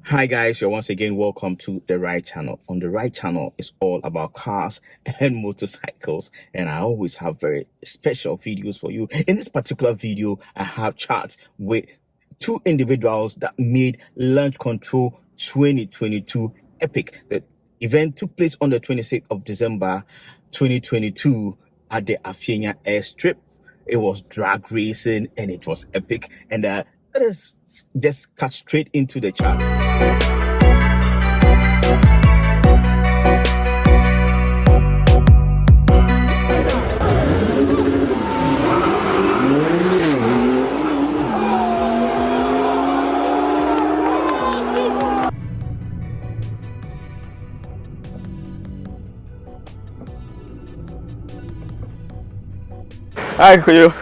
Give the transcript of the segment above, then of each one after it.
Hi guys, you're once again welcome to the right channel. On the right channel is all about cars and motorcycles, and I always have very special videos for you. In this particular video, I have chats with two individuals that made Launch Control 2022 epic. The event took place on the 26th of December 2022 at the Afienya airstrip. It was drag racing and it was epic, and let us just cut straight into the chat. Hi, Kojo.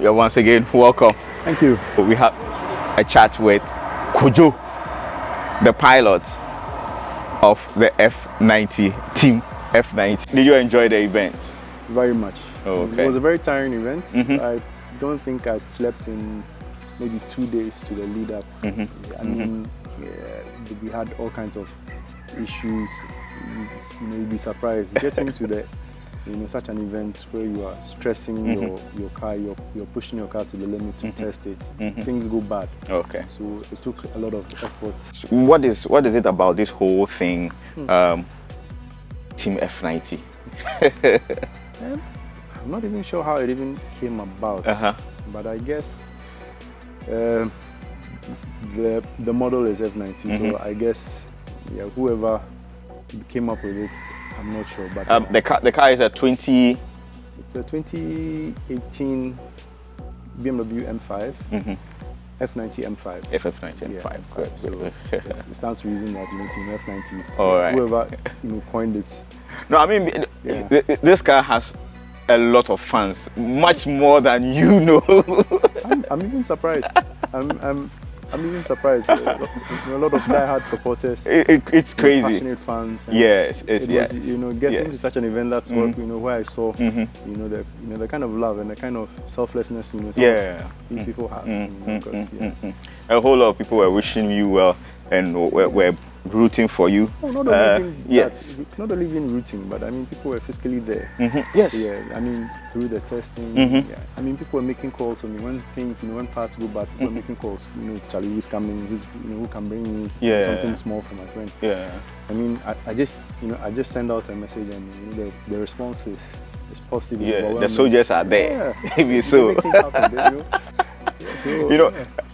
You're once again welcome. Thank you. We have a chat with Kojo, the pilot of the F90 Team F90. Did you enjoy the event? Very much. Oh, okay. It was a very tiring event. I don't think I'd slept in maybe 2 days to the lead up. I mean, we had all kinds of issues. You know, you'd be surprised getting to the such an event where you are stressing your car, you're pushing your car to the limit to test it. Things go bad. Okay. So it took a lot of effort. What is it about this whole thing, Team F90? I'm not even sure how it even came about, but I guess the model is F90, so I guess whoever came up with it, I'm not sure, but the car is a 20. It's a 2018 BMW M5, F90 M5. F90 M5. Yeah, so it stands to reason that Team F90. All right. Whoever coined it. No, I mean this car has a lot of fans, much more than you know. I'm even surprised. I'm even surprised. A lot of die-hard supporters. It's crazy. Passionate fans. Yes, getting to such an event that's what where I saw the kind of love and the kind of selflessness these people have. A whole lot of people were wishing you well and were rooting for you. No, not only even rooting, but I mean people were physically there. Yes. Yeah, I mean through the testing. Yeah, I mean people were making calls for me when things, when parts go bad. People were making calls. Charlie, who's coming? Who can bring me something small for my friend? Yeah. I mean, I just send out a message and the response is positive. Yeah, the soldiers are there. Yeah. Maybe so.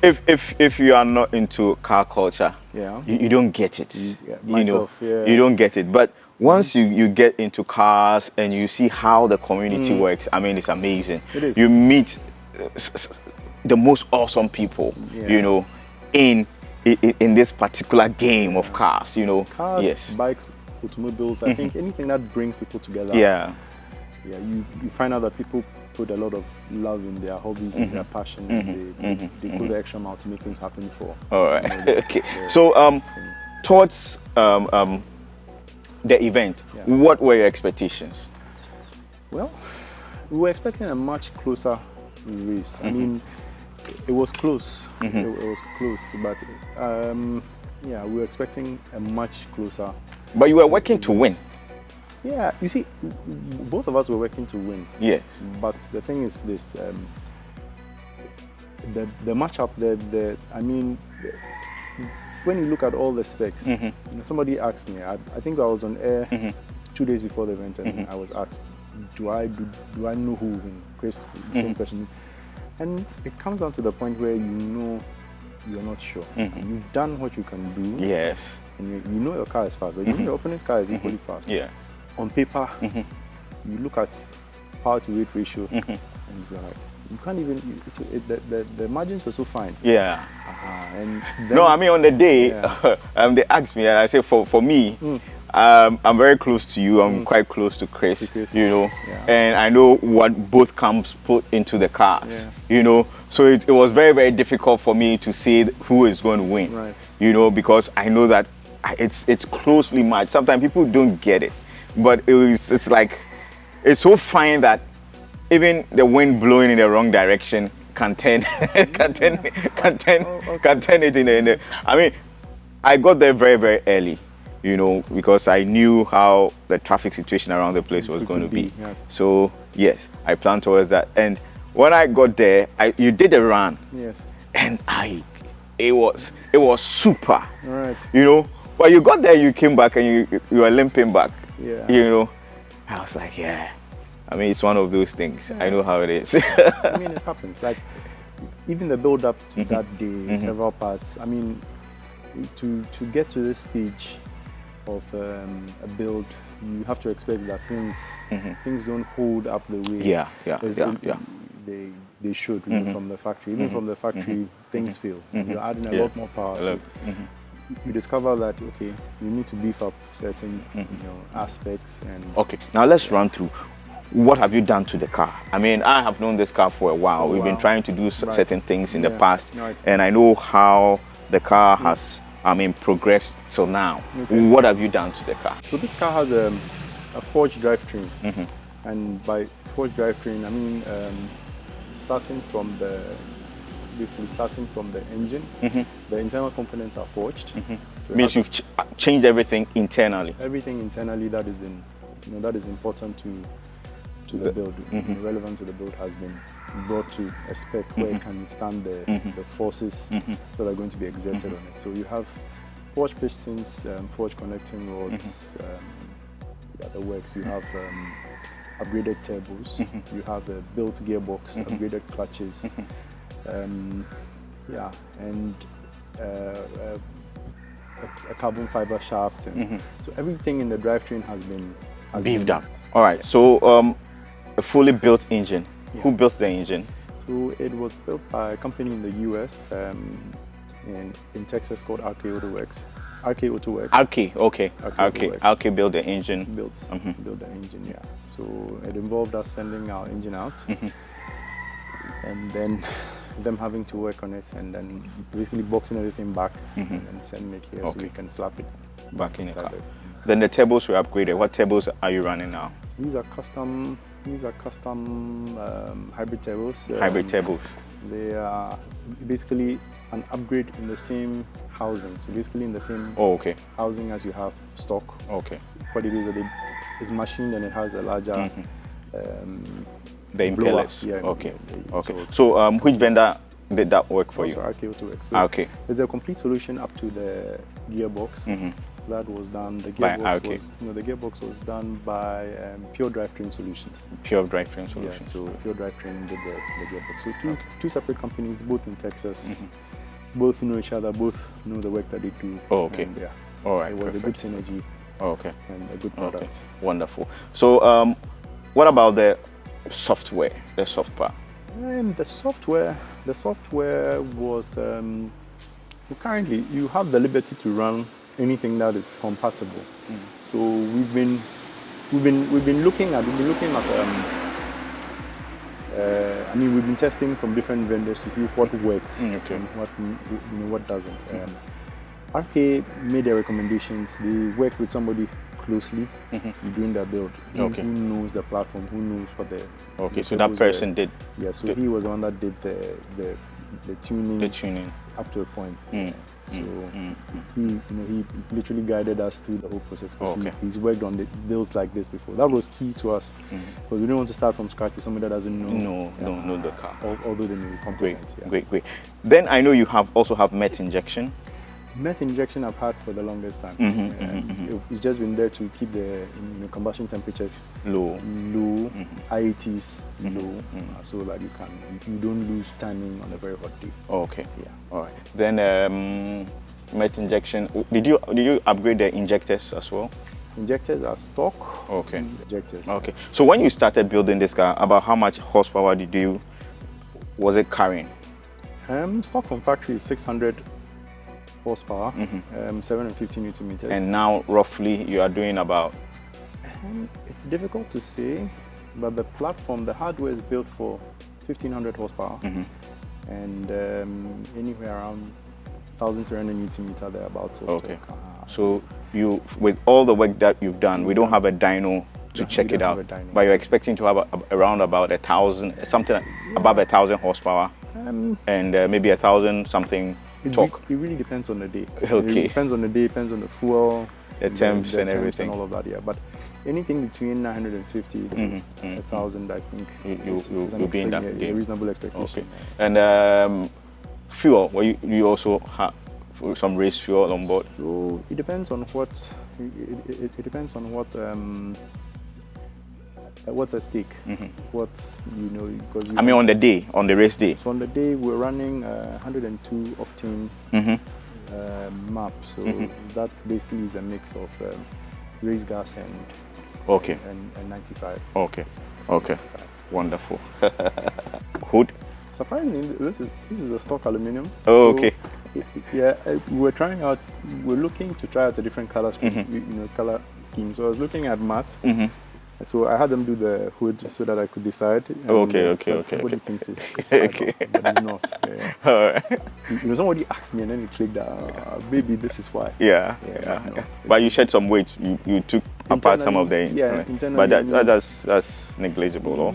If you are not into car culture, you don't get it. You don't get it. But once you get into cars and you see how the community works, I mean, it's amazing. It is. You meet the most awesome people, in this particular game of cars. Cars, bikes, automobiles. I think anything that brings people together. You find out that people put a lot of love in their hobbies and their passion. They go the extra mile to make things happen for. All right. Okay. So towards the event, what were your expectations? Well, we were expecting a much closer race. I mean, it was close. It was close, but we were expecting a much closer. But you were working to win. Yeah, you see, both of us were working to win. Yes. But the thing is this, the matchup, I mean, when you look at all the specs, somebody asked me, I think I was on air 2 days before the event, and I was asked, do I know who will win? Chris, the same question. And it comes down to the point where you're not sure. You've done what you can do. Yes. And you know your car is fast, but you know your opponent's car is equally fast. Yeah. On paper, you look at power to weight ratio, and you're like, you can't even. The margins were so fine. Yeah. And then, no, I mean on the day, they asked me, and I said, for me, I'm very close to you. I'm quite close to Chris. And I know what both camps put into the cars. So it was very, very difficult for me to say who is going to win. Right. Because I know that it's closely matched. Sometimes people don't get it. But it's like, it's so fine that even the wind blowing in the wrong direction can turn it in the. I mean, I got there very, very early, you know, because I knew how the traffic situation around the place was going to be. Yes. So yes, I planned towards that. And when I got there, you did a run. Yes. And it was super. All right. You know, but you got there, you came back, and you were limping back. Yeah. You know, I was like, yeah. I mean, it's one of those things. Yeah. I know how it is. I mean, it happens. Like even the build up to that day, several parts. I mean, to get to this stage of a build, you have to expect that things don't hold up the way they should from the factory. Even from the factory, things fail. You're adding a lot more power. So you discover that okay, you need to beef up certain aspects. And okay, now let's run through. What have you done to the car? I mean, I have known this car for a while. We've been trying to do certain things in the past, and I know how the car has, I mean, progressed till now. Okay. What have you done to the car? So this car has a forged drivetrain, and by forged drivetrain, I mean starting from the engine, the internal components are forged. So means you've changed everything internally. Everything internally that is that is important to the build, relevant to the build, has been brought to a spec where it can withstand the forces that are going to be exerted on it. So you have forged pistons, forged connecting rods, the works. You have upgraded turbos. You have a built gearbox, upgraded clutches, and a carbon fiber shaft. And so everything in the drivetrain has been beefed up. All right. So a fully built engine. Yeah. Who built the engine? So it was built by a company in the US, in Texas, called RK Auto Works. RK Auto Works. RK, okay. RK built the engine. Built the engine, yeah. So it involved us sending our engine out, and then them having to work on it, and then basically boxing everything back and then sending it here so we can slap it back in the car. Then the turbos were upgraded. What turbos are you running now? These are custom hybrid turbos. Hybrid turbos. They are basically an upgrade in the same housing. So basically in the same housing as you have stock. Okay. What it is that it's machined and it has a larger the impellers. Yeah, okay. So which vendor did that work for you? RK Auto Works. So there's a complete solution up to the gearbox. That was done. The gearbox was done by Pure Drivetrain Solutions. Pure Drivetrain Solutions. Yeah, so Pure Drivetrain did the gearbox. So two separate companies, both in Texas. Both know each other. Both know the work that they do. Oh, okay. And, yeah. All right. It was a good synergy. Oh, okay. And a good product. Okay. Wonderful. So, what about the software? The software. And the software was currently you have the liberty to run anything that is compatible. So we've been looking at I mean, we've been testing from different vendors to see what works and what doesn't. RK made their recommendations. They work with somebody closely doing their build. Who knows the platform? Who knows what the so that person did. Yeah. So he was the one that did the tuning. The tuning up to a point. So he literally guided us through the whole process. He's worked on builds like this before. That was key to us because we didn't want to start from scratch with somebody that doesn't know the car. Although they may be competent. Great. Then I know you also have met injection. Met injection I've had for the longest time. It's just been there to keep the combustion temperatures low, IATs low, so that you don't lose timing on a very hot day. Okay. Yeah. All right. Then met injection. Did you upgrade the injectors as well? Injectors are stock. Okay. Injectors. Okay. So when you started building this car, about how much horsepower was it carrying? Stock from factory is 600 horsepower, 750 Newton meters. And now roughly you are doing about? It's difficult to say, but the platform, the hardware is built for 1500 horsepower and anywhere around 1300 Newton meter thereabouts. Okay. So you, with all the work that you've done, we don't have a dyno to check it out, but you're expecting to have around about 1,000, something above 1,000 horsepower, and maybe 1,000 something talk? It really depends on the day. Okay. It depends on the day, depends on the fuel, The temps and everything. and all of that, yeah. But anything between 950 to 1,000, I think, you'll be in that a game. reasonable expectation. Okay. And fuel, well, you also have some race fuel on board? So it depends on what, it depends on what, what's at stake. What's, because I mean, on the day, on the race day. So on the day we're running 102 octane map. So that basically is a mix of race gas and and 95. Okay. Wonderful. Hood. Surprisingly, this is a stock aluminum. Oh, so okay. We're trying out. We're looking to try out a different color scheme, color scheme. So I was looking at matte. So I had them do the hood so that I could decide. Okay. Everybody thinks it's fiber, but it's not. Yeah. All right. Somebody asked me and then it clicked that maybe this is why. Yeah. No. But you shed some weight. You took apart some of the internally. But that's negligible, or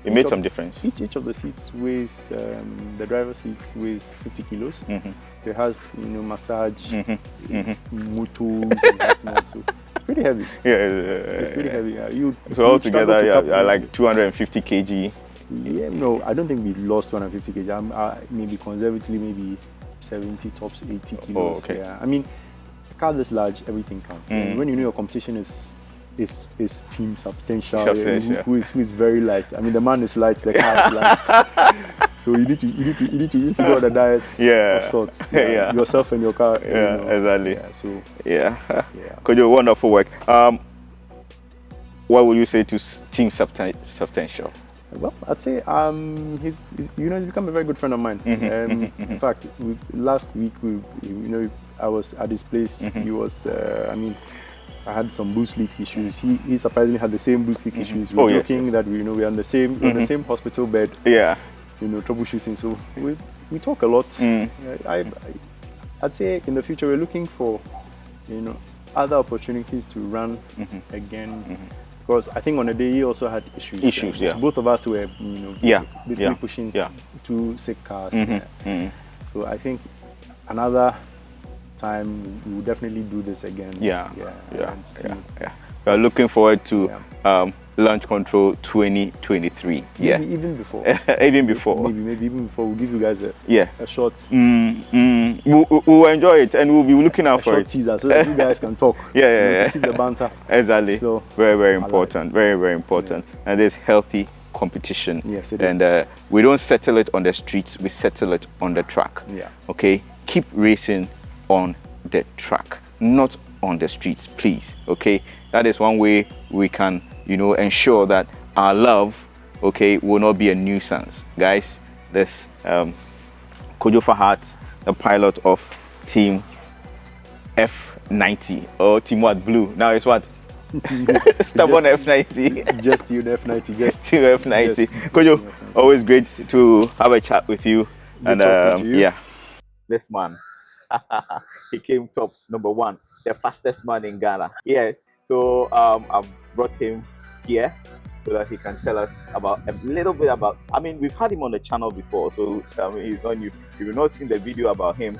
it made some difference. Each of the seats weighs the driver's seats weighs 50 kilos. It has massage, motors, and whatnot. So it's pretty heavy. It's pretty heavy. So altogether, yeah, like 250 kg. Yeah, no, I don't think we lost 250 kg. Maybe conservatively, maybe 70 tops 80 kilos. Oh, okay. Yeah, I mean, a car this large, everything counts. And when you know your competition is Team Sub10tial, who is very light. I mean, the man is light, the car is light. So you need to go on a diet of sorts. Yourself and your car. Exactly. Yeah. Kojo, wonderful work. What would you say to Team Sub10tial? Well, I'd say he's become a very good friend of mine. In fact, last week I was at his place. He was I had some boost leak issues. He surprisingly had the same boost leak issues. We were joking that we're on the same hospital bed. Yeah. Troubleshooting. So we talk a lot. I'd say in the future we're looking for other opportunities to run again. Because I think on the day he also had issues. Yeah. Both of us were basically pushing 2 sick cars. So I think another time we will definitely do this again. We are looking forward to Launch Control 2023. Even before. Even before. Maybe even before. We'll give you guys a short. We'll enjoy it and we'll be looking out for it. Teaser so that you guys can talk. To keep the banter. Exactly. So, very important. Very important. And there's healthy competition. Yes, it is. And we don't settle it on the streets. We settle it on the track. Okay. Keep racing on the track, not on the streets, please. Okay. That is one way we can ensure that our love will not be a nuisance. Guys, this Kojo Fahad, the pilot of Team F90 or Team what blue now it's what stubborn F90. Just Team F90. Just Team F90. Kojo, always great to have a chat with you. Good And you. This man he came tops #1, the fastest man in Ghana. Yes. So I've brought him here so that he can tell us a little bit about. I mean, we've had him on the channel before, so he's on you. If you've not seen the video about him,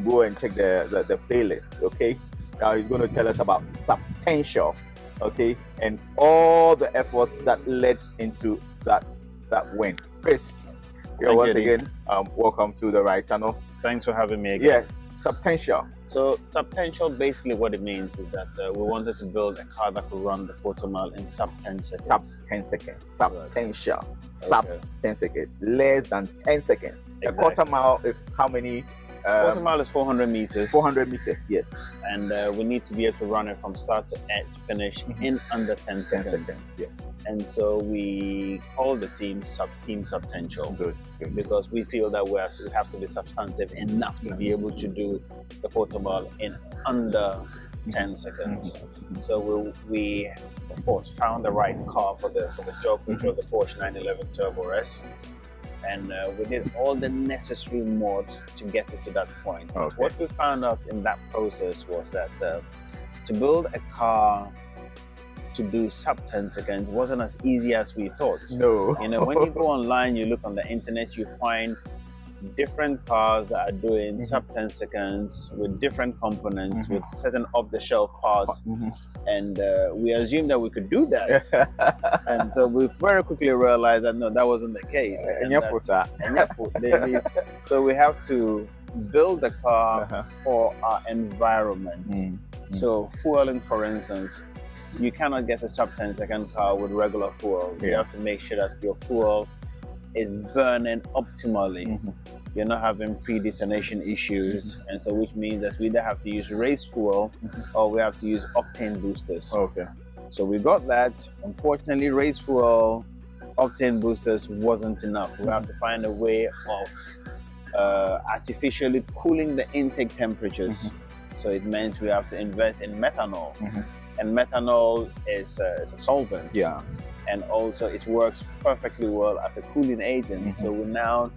go and check the playlist. Okay. Now he's going to tell us about Sub10tial, okay, and all the efforts that led into that win. Chris, once again, welcome to the Right Channel. Thanks for having me again. Yes, Sub10tial. So Sub10tial, basically what it means is that we wanted to build a car that could run the quarter mile in sub 10 seconds. Sub 10 seconds. Sub10tial. Sub 10 seconds. Less than 10 seconds. Exactly. A quarter mile is how many? Quarter mile is 400 meters. 400 meters, yes. And we need to be able to run it from start to finish in under 10 seconds. Yeah. And so we call the team Sub10tial. Good. Because we feel that we have to be substantive enough to be able to do the quarter mile in under 10 seconds. So we of course found the right car for the job, which was the Porsche 911 Turbo S. And we did all the necessary mods to get it to that point. Okay. What we found out in that process was that to build a car to do sub 10 seconds wasn't as easy as we thought. No. When you go online, you look on the internet, you find different cars that are doing sub 10 seconds with different components, with certain off-the-shelf parts, and we assumed that we could do that. And so we very quickly realized that no, that wasn't the case. So we have to build the car for our environment. So fueling, for instance, you cannot get a sub 10 second car with regular fuel. You have to make sure that your fuel is burning optimally. You're not having pre-detonation issues, and so which means that we either have to use race fuel or we have to use octane boosters. So we got that. Unfortunately, race fuel, octane boosters wasn't enough. We have to find a way of artificially cooling the intake temperatures. So it meant we have to invest in methanol, and methanol is a solvent. And also it works perfectly well as a cooling agent. So we now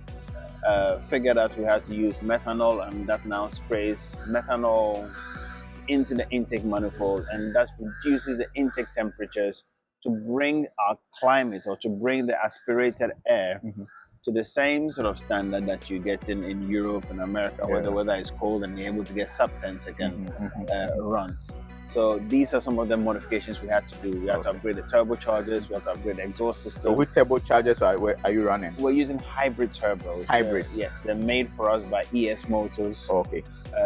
figured out we had to use methanol, and that now sprays methanol into the intake manifold, and that reduces the intake temperatures to bring our climate, or to bring the aspirated air to the same sort of standard that you get in Europe and America, where the weather is cold and you're able to get sub 10 second runs. So these are some of the modifications we had to do. We had to upgrade the turbochargers, we had to upgrade the exhaust system. So which turbochargers are you running? We're using hybrid turbos. Hybrid? Yes, they're made for us by ES Motors.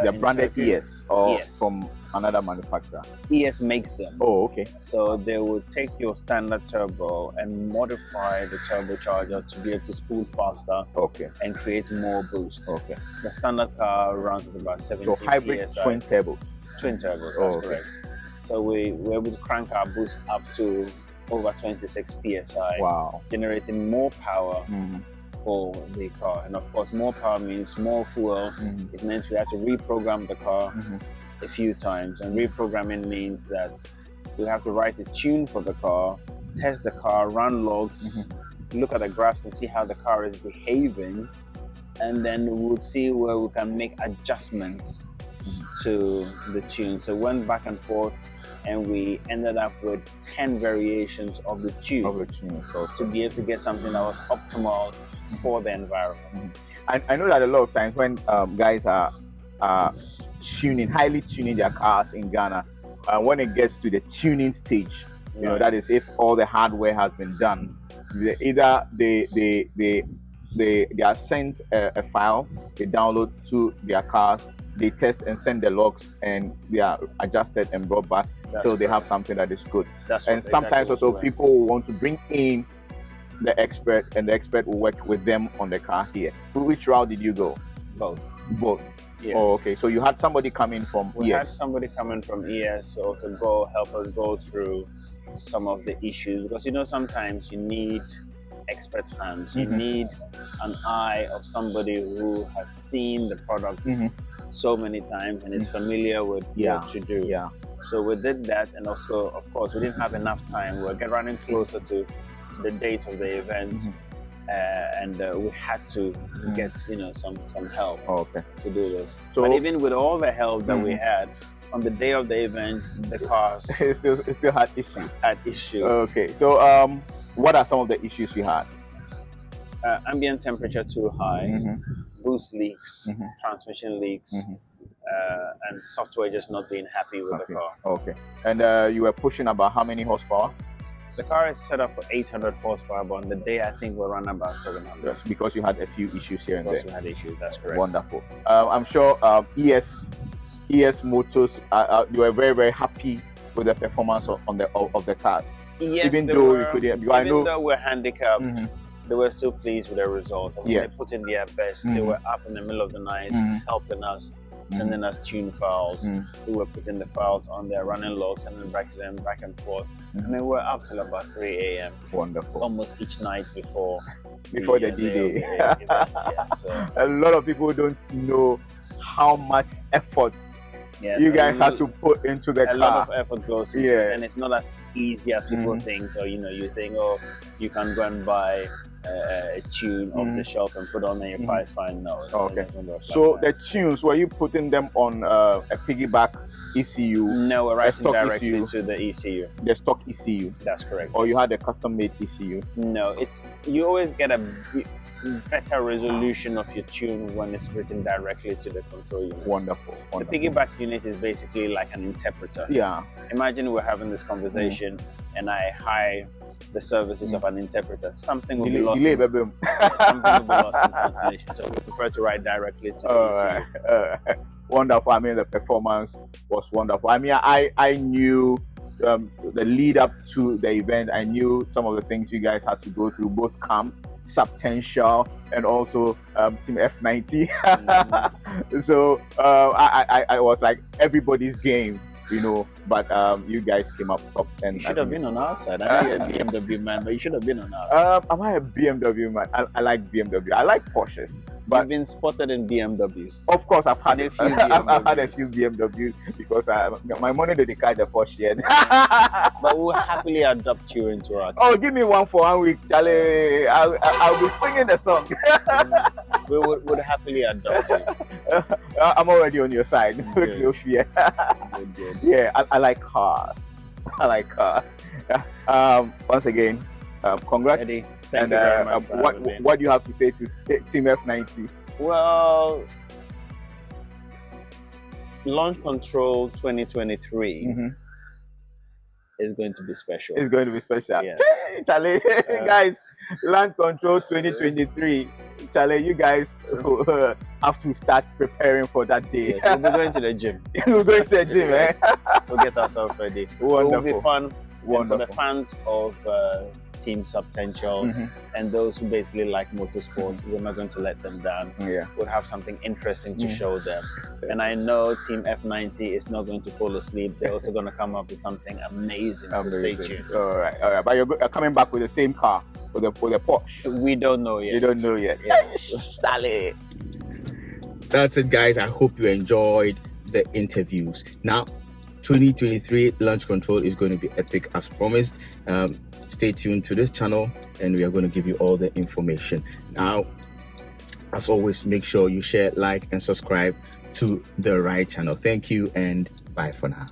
They're branded ES or from another manufacturer? ES makes them. So they will take your standard turbo and modify the turbocharger to be able to spool faster and create more boost. The standard car runs at about 70 So hybrid PSI. twin turbo? Twin turbos, that's correct. So we were able to crank our boost up to over 26 PSI. Generating more power for the car. And of course, more power means more fuel. It means we have to reprogram the car a few times. And reprogramming means that we have to write a tune for the car, test the car, run logs, look at the graphs and see how the car is behaving. And then we'll see where we can make adjustments to the tune. So we went back and forth, and we ended up with 10 variations of the tune, to be able to get something that was optimal for the environment. I know that a lot of times when guys are highly tuning their cars in Ghana, when it gets to the tuning stage, you know, that is if all the hardware has been done, either they are sent a file, they download to their cars, they test and send the logs, and they are adjusted and brought back till they have something that is good. And sometimes also people will want to bring in the expert, and the expert will work with them on the car here. Which route did you go? Both. Yes. So you had somebody come in from ES? We had somebody coming from ES to help us go through some of the issues, because you know, sometimes you need expert hands. You need an eye of somebody who has seen the product so many times and is familiar with what to do. So we did that, and also, of course, we didn't have enough time. We were running closer to the date of the event, and we had to get some help to do this. So, but even with all the help that we had, on the day of the event, the cars it still had issues. Okay, so what are some of the issues you had? Ambient temperature too high, boost leaks, transmission leaks, and software just not being happy with the car. And you were pushing about how many horsepower? The car is set up for 800 horsepower, but on the day I think we'll run about 700. Yes, because you had a few issues here and there. We had issues, that's correct. Wonderful. I'm sure ES Motors, you were very, very happy with the performance of the car. Yes, even though you couldn't, because even though we're handicapped, they were still pleased with the results. And when they put in their best, they were up in the middle of the night helping us, sending us tune files. We were putting the files on their running logs, sending back to them, back and forth. And then we're up till about 3 a.m. Wonderful. Almost each night before the D-Day. A lot of people don't know how much effort you guys had to put into the car. A lot of effort goes into it, and it's not as easy as people think. Or you think, oh, you can go and buy a tune off the shelf and put on and your car is fine. No. So the tunes, were you putting them on a piggyback ECU. No, we're writing stock directly ECU. to the ECU. The stock ECU. That's correct. Or you had a custom-made ECU. No, you always get a better resolution of your tune when it's written directly to the control unit. Wonderful. The piggyback unit is basically like an interpreter. Yeah. Imagine we're having this conversation and I hire the services of an interpreter. Something will be lost. Something will be lost in translation. So we prefer to write directly to the ECU. Wonderful. I mean, the performance was wonderful. I mean, I knew the lead up to the event. I knew some of the things you guys had to go through, both camps, Sub10tial, and also Team F90. So I was like everybody's game, you know. But you guys came up top 10. You should have been on our side. I know you're a BMW man, but you should have been on ours. Am I a BMW man? I like BMW. I like Porsches. But you've been spotted in BMWs. Of course, I've had a few BMWs. I've had a few BMWs because my money to the car the Porsche yet. But we'll happily adopt you into our. Oh, give me one for 1 week, Charlie. I'll be singing the song. We would happily adopt you. I'm already on your side. Good. No fear. Good. Yeah, I like cars. I like cars. Once again, congrats. Eddie, thank you very much for having me. What do you have to say to Team F90? Well, Launch Control 2023 is going to be special. It's going to be special. Yeah. Charlie, guys, Launch Control 2023. Charlie, you guys have to start preparing for that day. Yes, we'll be going to the gym. We're going to the gym, Yes. We'll get ourselves ready. Wonderful. It will be fun. Wonderful. And for the fans of Team Sub10tial and those who basically like motorsports, we're not going to let them down. Yeah. We'll have something interesting to show them. And I know Team F90 is not going to fall asleep. They're also going to come up with something amazing. So stay tuned. All right. But you're coming back with the same car, with a Porsche. We don't know yet. You don't know yet. Yes. Charlie. That's it, guys. I hope you enjoyed the interviews. Now, 2023 Launch Control is going to be epic as promised. Stay tuned to this channel and we are going to give you all the information. Now, as always, make sure you share, like, and subscribe to the right channel. Thank you and bye for now.